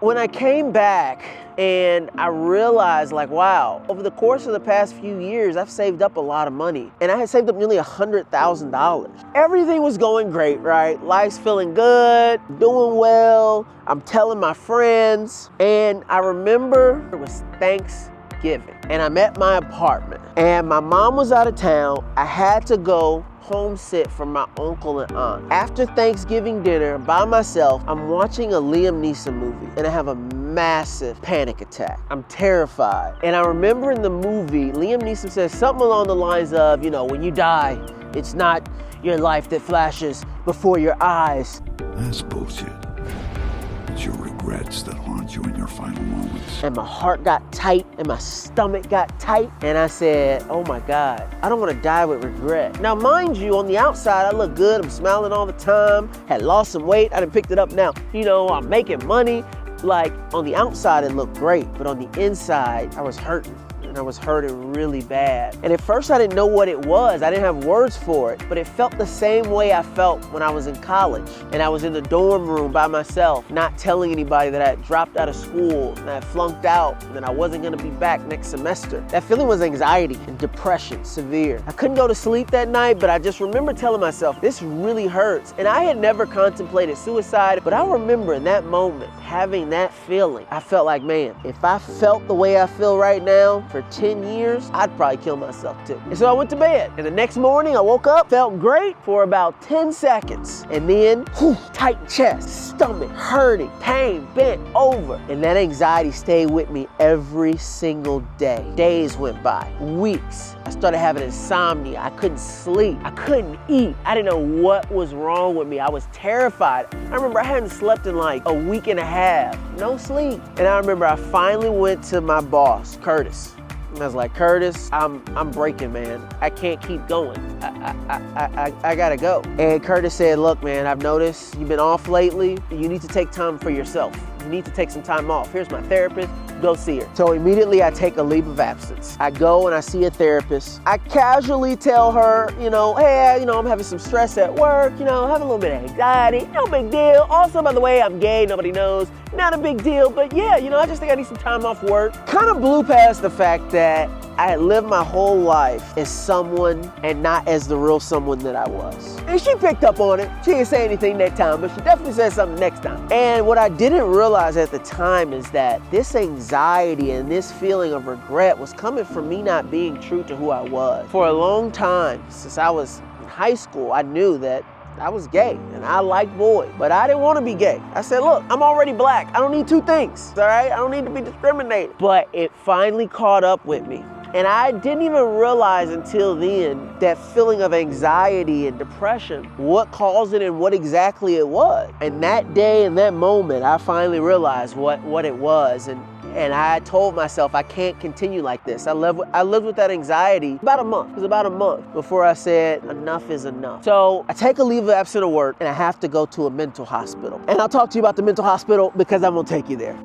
When I came back and I realized like, wow, over the course of the past few years, I've saved up a lot of money, and I had saved up nearly $100,000. Everything was going great, right? Life's feeling good, doing well. I'm telling my friends, and I remember it was Thanksgiving, and I'm at my apartment, and my mom was out of town. I had to go home sit from my uncle and aunt. After Thanksgiving dinner by myself, I'm watching a Liam Neeson movie, and I have a massive panic attack. I'm terrified. And I remember in the movie, Liam Neeson says something along the lines of, you know, when you die, it's not your life that flashes before your eyes. That's bullshit. It's your regrets that haunt you in your final moments. And my heart got tight and my stomach got tight. And I said, oh my God, I don't want to die with regret. Now, mind you, on the outside, I look good. I'm smiling all the time. Had lost some weight. I done picked it up now. You know, I'm making money. Like, on the outside, it looked great. But on the inside, I was hurting. And I was hurting really bad. And at first I didn't know what it was. I didn't have words for it, but it felt the same way I felt when I was in college. And I was in the dorm room by myself, not telling anybody that I had dropped out of school and I had flunked out and that I wasn't gonna be back next semester. That feeling was anxiety and depression, severe. I couldn't go to sleep that night, but I just remember telling myself, this really hurts. And I had never contemplated suicide, but I remember in that moment, having that feeling, I felt like, man, if I felt the way I feel right now for 10 years, I'd probably kill myself too. And so I went to bed. And the next morning I woke up, felt great for about 10 seconds. And then, tight chest, stomach hurting, pain, bent over. And that anxiety stayed with me every single day. Days went by, weeks. I started having insomnia. I couldn't sleep. I couldn't eat. I didn't know what was wrong with me. I was terrified. I remember I hadn't slept in like a week and a half. No sleep. And I remember I finally went to my boss, Curtis. And I was like, Curtis, I'm breaking, man. I can't keep going. I gotta go. And Curtis said, look, man, I've noticed you've been off lately. You need to take time for yourself. You need to take some time off. Here's my therapist, go see her. So immediately I take a leave of absence. I go and I see a therapist. I casually tell her, you know, hey, you know, I'm having some stress at work, you know, having a little bit of anxiety, no big deal. Also, by the way, I'm gay, nobody knows, not a big deal, but yeah, you know, I just think I need some time off work. Kind of blew past the fact that I had lived my whole life as someone and not as the real someone that I was. And she picked up on it. She didn't say anything that time, but she definitely said something next time. And what I didn't realize at the time is that this anxiety and this feeling of regret was coming from me not being true to who I was. For a long time, since I was in high school, I knew that I was gay and I liked boys, but I didn't want to be gay. I said, look, I'm already black. I don't need two things, all right? I don't need to be discriminated. But it finally caught up with me. And I didn't even realize until then that feeling of anxiety and depression, what caused it and what exactly it was. And that day and that moment, I finally realized what it was. And I told myself I can't continue like this. I lived with that anxiety about a month. It was about a month before I said enough is enough. So I take a leave of absence of work and I have to go to a mental hospital. And I'll talk to you about the mental hospital because I'm gonna take you there.